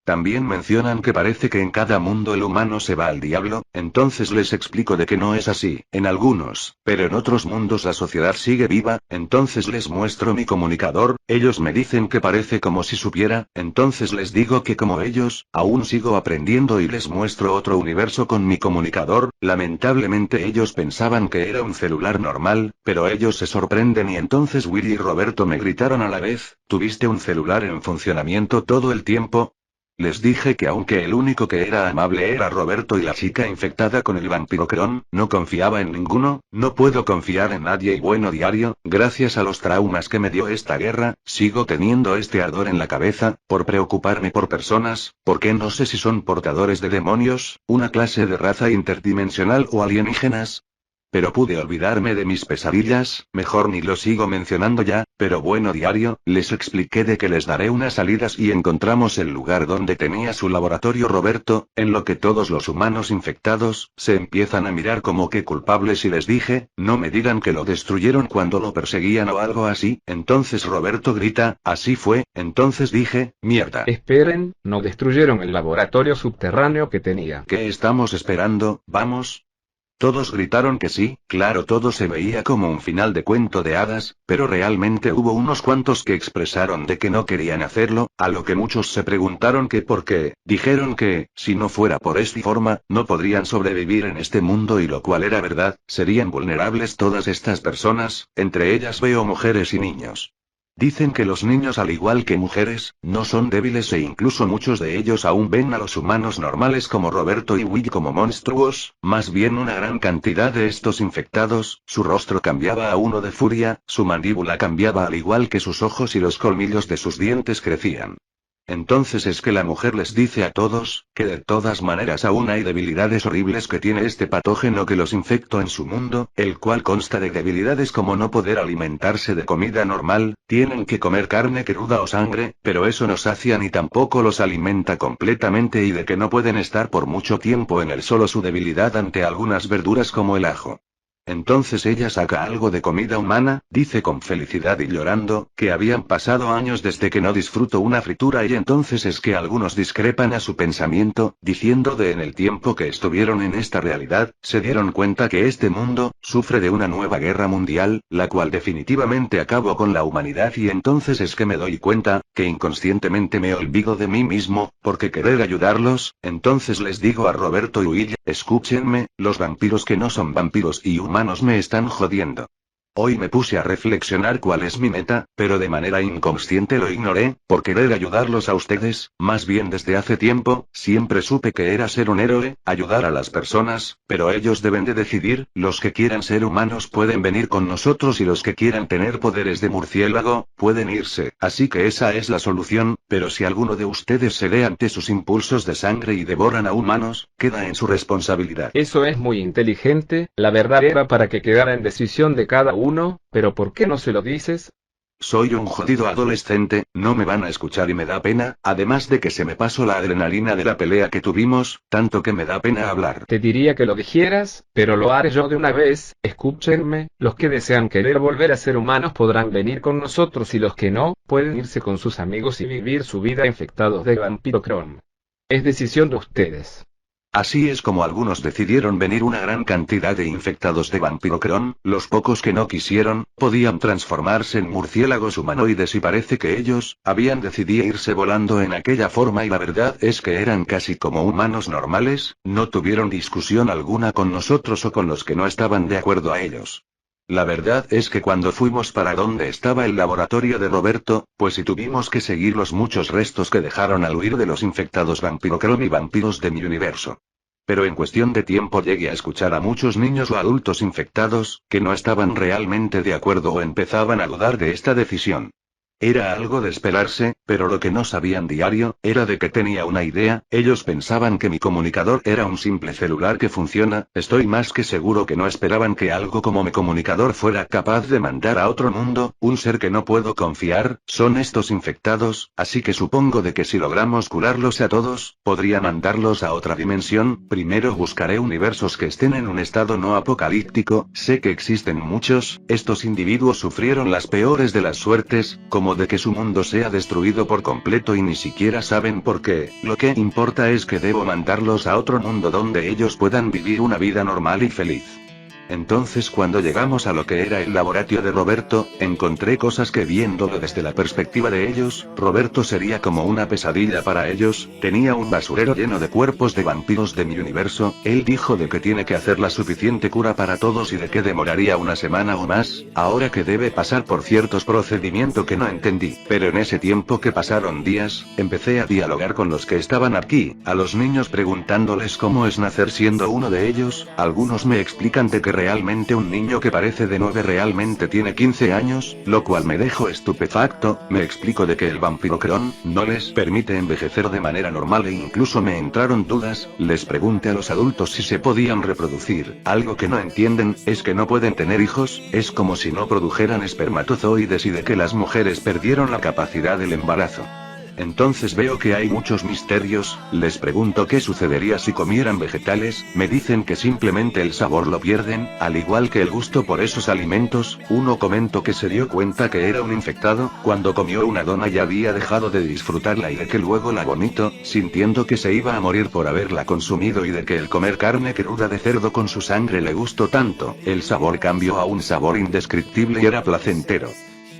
También mencionan que parece que en cada mundo el humano se va al diablo, entonces les explico de que no es así, en algunos, pero en otros mundos la sociedad sigue viva, entonces les muestro mi comunicador, ellos me dicen que parece como si supiera, entonces les digo que como ellos, aún sigo aprendiendo y les muestro otro universo con mi comunicador, lamentablemente ellos pensaban que era un celular normal, pero ellos se sorprenden y entonces Willy y Roberto me gritaron a la vez, ¿tuviste un celular en funcionamiento todo el tiempo? Les dije que aunque el único que era amable era Roberto y la chica infectada con el vampirocron, no confiaba en ninguno, no puedo confiar en nadie y bueno diario, gracias a los traumas que me dio esta guerra, sigo teniendo este ardor en la cabeza, por preocuparme por personas, porque no sé si son portadores de demonios, una clase de raza interdimensional o alienígenas. Pero pude olvidarme de mis pesadillas, mejor ni lo sigo mencionando ya, pero bueno diario, les expliqué de que les daré unas salidas y encontramos el lugar donde tenía su laboratorio Roberto, en lo que todos los humanos infectados, se empiezan a mirar como que culpables y les dije, no me digan que lo destruyeron cuando lo perseguían o algo así, entonces Roberto grita, así fue, entonces dije, mierda. Esperen, no destruyeron el laboratorio subterráneo que tenía. ¿Qué estamos esperando? Vamos. Todos gritaron que sí, claro, todo se veía como un final de cuento de hadas, pero realmente hubo unos cuantos que expresaron de que no querían hacerlo, a lo que muchos se preguntaron que por qué, dijeron que, si no fuera por esta forma, no podrían sobrevivir en este mundo y lo cual era verdad, serían vulnerables todas estas personas, entre ellas veo mujeres y niños. Dicen que los niños al igual que mujeres, no son débiles e incluso muchos de ellos aún ven a los humanos normales como Roberto y Will como monstruos, más bien una gran cantidad de estos infectados, su rostro cambiaba a uno de furia, su mandíbula cambiaba al igual que sus ojos y los colmillos de sus dientes crecían. Entonces es que la mujer les dice a todos, que de todas maneras aún hay debilidades horribles que tiene este patógeno que los infectó en su mundo, el cual consta de debilidades como no poder alimentarse de comida normal, tienen que comer carne cruda o sangre, pero eso no sacia ni tampoco los alimenta completamente y de que no pueden estar por mucho tiempo en el solo su debilidad ante algunas verduras como el ajo. Entonces ella saca algo de comida humana, dice con felicidad y llorando, que habían pasado años desde que no disfruto una fritura y entonces es que algunos discrepan a su pensamiento, diciendo de en el tiempo que estuvieron en esta realidad, se dieron cuenta que este mundo, sufre de una nueva guerra mundial, la cual definitivamente acabó con la humanidad y entonces es que me doy cuenta, que inconscientemente me olvido de mí mismo, porque querer ayudarlos, entonces les digo a Roberto y Will, escúchenme, los vampiros que no son vampiros y humanos me están jodiendo. Hoy me puse a reflexionar cuál es mi meta, pero de manera inconsciente lo ignoré, por querer ayudarlos a ustedes, más bien desde hace tiempo, siempre supe que era ser un héroe, ayudar a las personas, pero ellos deben de decidir, los que quieran ser humanos pueden venir con nosotros y los que quieran tener poderes de murciélago, pueden irse, así que esa es la solución, pero si alguno de ustedes cede ante sus impulsos de sangre y devoran a humanos, queda en su responsabilidad. Eso es muy inteligente, la verdad era para que quedara en decisión de cada uno, pero ¿por qué no se lo dices? Soy un jodido adolescente, no me van a escuchar y me da pena, además de que se me pasó la adrenalina de la pelea que tuvimos, tanto que me da pena hablar. Te diría que lo dijeras, pero lo haré yo de una vez, escúchenme, los que desean querer volver a ser humanos podrán venir con nosotros y los que no, pueden irse con sus amigos y vivir su vida infectados de Vampirocron. Es decisión de ustedes. Así es como algunos decidieron venir una gran cantidad de infectados de Vampirocron, los pocos que no quisieron, podían transformarse en murciélagos humanoides y parece que ellos, habían decidido irse volando en aquella forma y la verdad es que eran casi como humanos normales, no tuvieron discusión alguna con nosotros o con los que no estaban de acuerdo a ellos. La verdad es que cuando fuimos para donde estaba el laboratorio de Roberto, pues si tuvimos que seguir los muchos restos que dejaron al huir de los infectados Vampirocron y vampiros de mi universo. Pero en cuestión de tiempo llegué a escuchar a muchos niños o adultos infectados, que no estaban realmente de acuerdo o empezaban a dudar de esta decisión. Era algo de esperarse, pero lo que no sabían diario, era de que tenía una idea, ellos pensaban que mi comunicador era un simple celular que funciona, estoy más que seguro que no esperaban que algo como mi comunicador fuera capaz de mandar a otro mundo, un ser que no puedo confiar, son estos infectados, así que supongo de que si logramos curarlos a todos, podría mandarlos a otra dimensión, primero buscaré universos que estén en un estado no apocalíptico, sé que existen muchos, estos individuos sufrieron las peores de las suertes, como de que su mundo sea destruido por completo y ni siquiera saben por qué, lo que importa es que debo mandarlos a otro mundo donde ellos puedan vivir una vida normal y feliz. Entonces cuando llegamos a lo que era el laboratorio de Roberto, encontré cosas que viéndolo desde la perspectiva de ellos, Roberto sería como una pesadilla para ellos, tenía un basurero lleno de cuerpos de vampiros de mi universo, él dijo de que tiene que hacer la suficiente cura para todos y de que demoraría una semana o más, ahora que debe pasar por ciertos procedimientos que no entendí, pero en ese tiempo que pasaron días, empecé a dialogar con los que estaban aquí, a los niños preguntándoles cómo es nacer siendo uno de ellos, algunos me explican de que realmente un niño que parece de 9 realmente tiene 15 años, lo cual me dejó estupefacto, me explico de que el Vampirocron no les permite envejecer de manera normal e incluso me entraron dudas, les pregunté a los adultos si se podían reproducir, algo que no entienden, es que no pueden tener hijos, es como si no produjeran espermatozoides y de que las mujeres perdieron la capacidad del embarazo. entonces veo que hay muchos misterios, les pregunto qué sucedería si comieran vegetales, me dicen que simplemente el sabor lo pierden, al igual que el gusto por esos alimentos, uno comentó que se dio cuenta que era un infectado, cuando comió una dona y había dejado de disfrutarla y de que luego la vomitó, sintiendo que se iba a morir por haberla consumido y de que el comer carne cruda de cerdo con su sangre le gustó tanto, el sabor cambió a un sabor indescriptible y era placentero.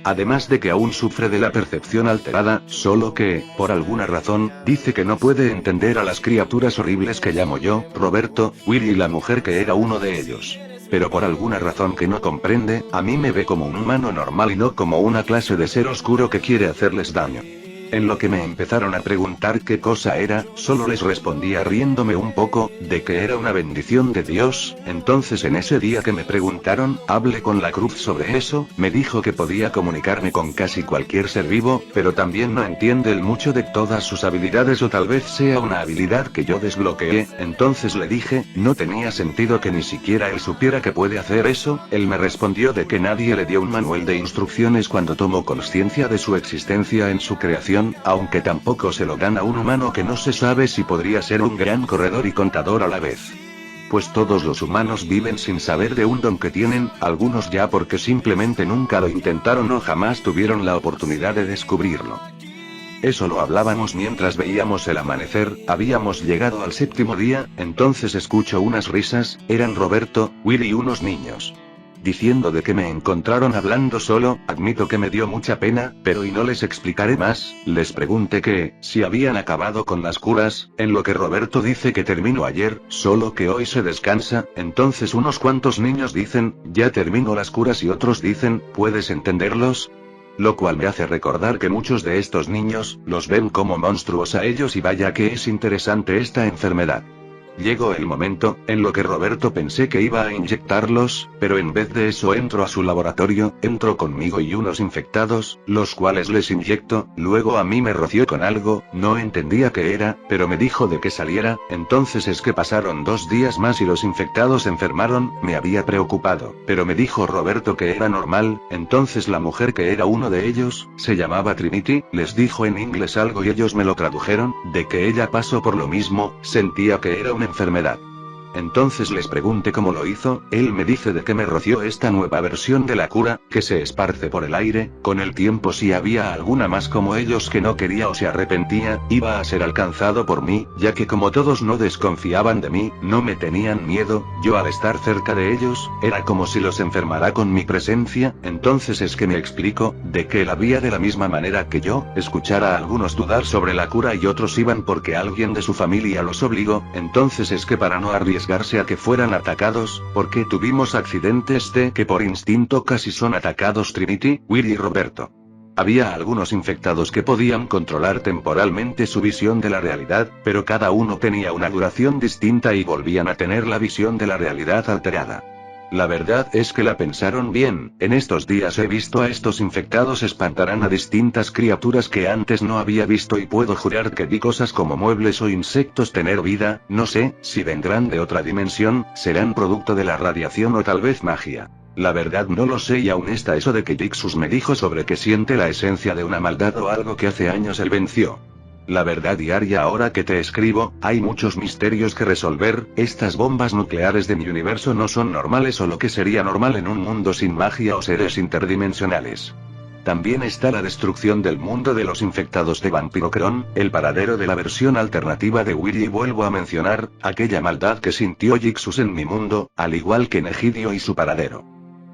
Además de que aún sufre de la percepción alterada, solo que, por alguna razón, dice que no puede entender a las criaturas horribles que llamo yo, Roberto, Willy y la mujer que era uno de ellos. Pero por alguna razón que no comprende, a mí me ve como un humano normal y no como una clase de ser oscuro que quiere hacerles daño. En lo que me empezaron a preguntar qué cosa era, solo les respondía riéndome un poco, de que era una bendición de Dios. Entonces en ese día que me preguntaron, hablé con la cruz sobre eso, me dijo que podía comunicarme con casi cualquier ser vivo, pero también no entiende el mucho de todas sus habilidades o tal vez sea una habilidad que yo desbloqueé. Entonces le dije, no tenía sentido que ni siquiera él supiera que puede hacer eso. Él me respondió de que nadie le dio un manual de instrucciones cuando tomó conciencia de su existencia en su creación, aunque tampoco se lo dan a un humano que no se sabe si podría ser un gran corredor y contador a la vez. Pues todos los humanos viven sin saber de un don que tienen, algunos ya porque simplemente nunca lo intentaron o jamás tuvieron la oportunidad de descubrirlo. Eso lo hablábamos mientras veíamos el amanecer, habíamos llegado al 7º día, entonces escucho unas risas, eran Roberto, Willy y unos niños. Diciendo de que me encontraron hablando solo, admito que me dio mucha pena, pero y no les explicaré más, les pregunté que, si habían acabado con las curas, en lo que Roberto dice que terminó ayer, solo que hoy se descansa, entonces unos cuantos niños dicen, ya terminó las curas y otros dicen, ¿puedes entenderlos? Lo cual me hace recordar que muchos de estos niños, los ven como monstruos a ellos y vaya que es interesante esta enfermedad. Llegó el momento, en lo que Roberto pensé que iba a inyectarlos, pero en vez de eso entro a su laboratorio, entro conmigo y unos infectados, los cuales les inyecto, luego a mí me roció con algo, no entendía qué era, pero me dijo de que saliera, entonces es que pasaron 2 días más y los infectados enfermaron, me había preocupado, pero me dijo Roberto que era normal, entonces la mujer que era uno de ellos, se llamaba Trinity, les dijo en inglés algo y ellos me lo tradujeron, de que ella pasó por lo mismo, sentía que era una enfermedad. Entonces les pregunté cómo lo hizo, él me dice de que me roció esta nueva versión de la cura, que se esparce por el aire, con el tiempo si había alguna más como ellos que no quería o se arrepentía, iba a ser alcanzado por mí, ya que como todos no desconfiaban de mí, no me tenían miedo, yo al estar cerca de ellos, era como si los enfermara con mi presencia, entonces es que me explico, de que él había de la misma manera que yo, escuchar a algunos dudar sobre la cura y otros iban porque alguien de su familia los obligó, entonces es que para no arriesgarse a que fueran atacados, porque tuvimos accidentes de que por instinto casi son atacados Trinity, Willy y Roberto. Había algunos infectados que podían controlar temporalmente su visión de la realidad, pero cada uno tenía una duración distinta y volvían a tener la visión de la realidad alterada. La verdad es que la pensaron bien, en estos días he visto a estos infectados espantarán a distintas criaturas que antes no había visto y puedo jurar que vi cosas como muebles o insectos tener vida, no sé, si vendrán de otra dimensión, serán producto de la radiación o tal vez magia. La verdad no lo sé y aún está eso de que Jixus me dijo sobre que siente la esencia de una maldad o algo que hace años él venció. La verdad diaria ahora que te escribo, hay muchos misterios que resolver, estas bombas nucleares de mi universo no son normales o lo que sería normal en un mundo sin magia o seres interdimensionales. También está la destrucción del mundo de los infectados de Vampirocron, el paradero de la versión alternativa de Willy y vuelvo a mencionar, aquella maldad que sintió Jixus en mi mundo, al igual que Negidio y su paradero.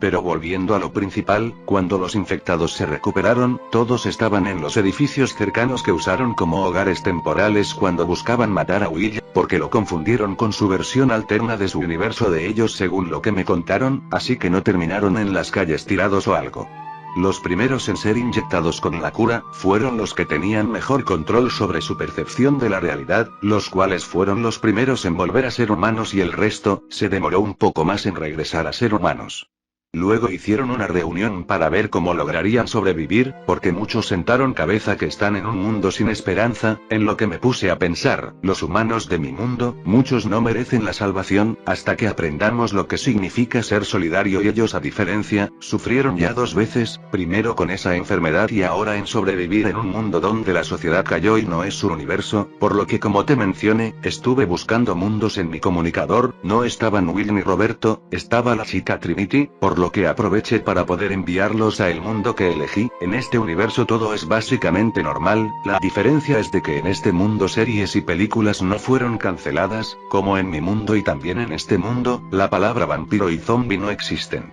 Pero volviendo a lo principal, cuando los infectados se recuperaron, todos estaban en los edificios cercanos que usaron como hogares temporales cuando buscaban matar a Will, porque lo confundieron con su versión alterna de su universo de ellos según lo que me contaron, así que no terminaron en las calles tirados o algo. Los primeros en ser inyectados con la cura, fueron los que tenían mejor control sobre su percepción de la realidad, los cuales fueron los primeros en volver a ser humanos y el resto, se demoró un poco más en regresar a ser humanos. Luego hicieron una reunión para ver cómo lograrían sobrevivir, porque muchos sentaron cabeza que están en un mundo sin esperanza, en lo que me puse a pensar, los humanos de mi mundo, muchos no merecen la salvación, hasta que aprendamos lo que significa ser solidario y ellos a diferencia, sufrieron ya 2 veces, primero con esa enfermedad y ahora en sobrevivir en un mundo donde la sociedad cayó y no es su universo, por lo que como te mencioné, estuve buscando mundos en mi comunicador, no estaban Will ni Roberto, estaba la chica Trinity, por lo que aproveché para poder enviarlos a el mundo que elegí. En este universo todo es básicamente normal, la diferencia es de que en este mundo series y películas no fueron canceladas, como en mi mundo y también en este mundo, la palabra vampiro y zombie no existen.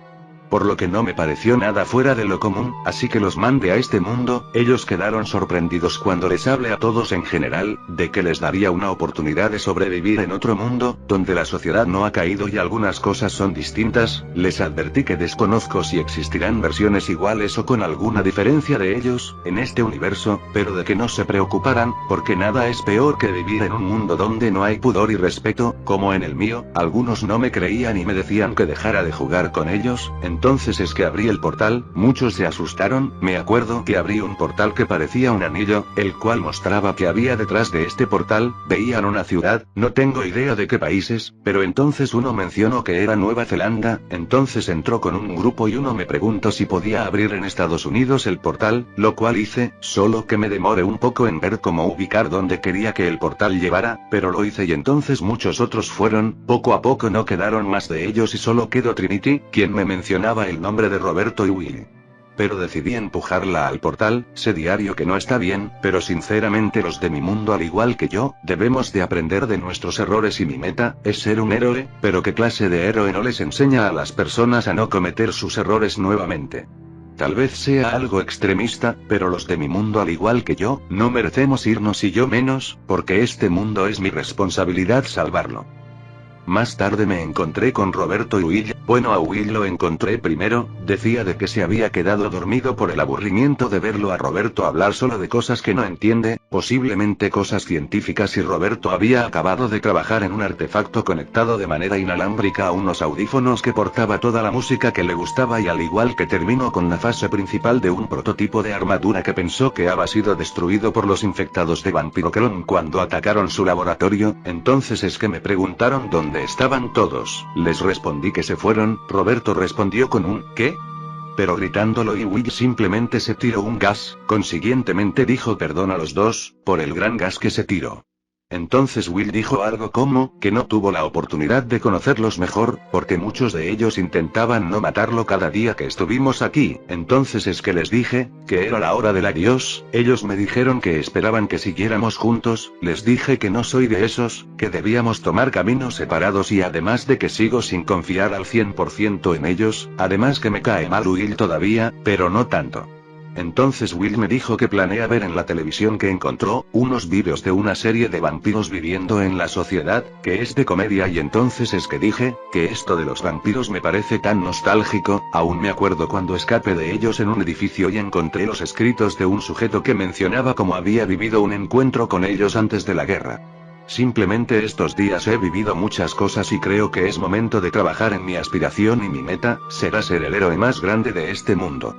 Por lo que no me pareció nada fuera de lo común, así que los mandé a este mundo. Ellos quedaron sorprendidos cuando les hablé a todos en general, de que les daría una oportunidad de sobrevivir en otro mundo, donde la sociedad no ha caído y algunas cosas son distintas. Les advertí que desconozco si existirán versiones iguales o con alguna diferencia de ellos, en este universo, pero de que no se preocuparan, porque nada es peor que vivir en un mundo donde no hay pudor y respeto, como en el mío. Algunos no me creían y me decían que dejara de jugar con ellos. Entonces es que abrí el portal, muchos se asustaron, me acuerdo que abrí un portal que parecía un anillo, el cual mostraba que había detrás de este portal, veían una ciudad, no tengo idea de qué países, pero entonces uno mencionó que era Nueva Zelanda, entonces entró con un grupo y uno me preguntó si podía abrir en Estados Unidos el portal, lo cual hice, solo que me demoré un poco en ver cómo ubicar donde quería que el portal llevara, pero lo hice y entonces muchos otros fueron, poco a poco no quedaron más de ellos y solo quedó Trinity, quien me mencionaba el nombre de Roberto y Will. Pero decidí empujarla al portal, sé diario que no está bien, pero sinceramente los de mi mundo al igual que yo, debemos de aprender de nuestros errores y mi meta, es ser un héroe, pero ¿qué clase de héroe no les enseña a las personas a no cometer sus errores nuevamente? Tal vez sea algo extremista, pero los de mi mundo al igual que yo, no merecemos irnos y yo menos, porque este mundo es mi responsabilidad salvarlo. Más tarde me encontré con Roberto y Will, bueno a Will lo encontré primero, decía de que se había quedado dormido por el aburrimiento de verlo a Roberto hablar solo de cosas que no entiende, posiblemente cosas científicas y Roberto había acabado de trabajar en un artefacto conectado de manera inalámbrica a unos audífonos que portaba toda la música que le gustaba y al igual que terminó con la fase principal de un prototipo de armadura que pensó que había sido destruido por los infectados de Vampiroclon cuando atacaron su laboratorio, entonces es que me preguntaron dónde estaban todos, les respondí que se fueron, Roberto respondió con un ¿qué? Pero gritándolo y Will simplemente se tiró un gas, consiguientemente dijo perdón a los dos, por el gran gas que se tiró. Entonces Will dijo algo como, que no tuvo la oportunidad de conocerlos mejor, porque muchos de ellos intentaban no matarlo cada día que estuvimos aquí, entonces es que les dije, que era la hora del adiós, ellos me dijeron que esperaban que siguiéramos juntos, les dije que no soy de esos, que debíamos tomar caminos separados y además de que sigo sin confiar al 100% en ellos, además que me cae mal Will todavía, pero no tanto. Entonces Will me dijo que planea ver en la televisión que encontró, unos vídeos de una serie de vampiros viviendo en la sociedad, que es de comedia y entonces es que dije, que esto de los vampiros me parece tan nostálgico, aún me acuerdo cuando escapé de ellos en un edificio y encontré los escritos de un sujeto que mencionaba cómo había vivido un encuentro con ellos antes de la guerra. Simplemente estos días he vivido muchas cosas y creo que es momento de trabajar en mi aspiración y mi meta, será ser el héroe más grande de este mundo.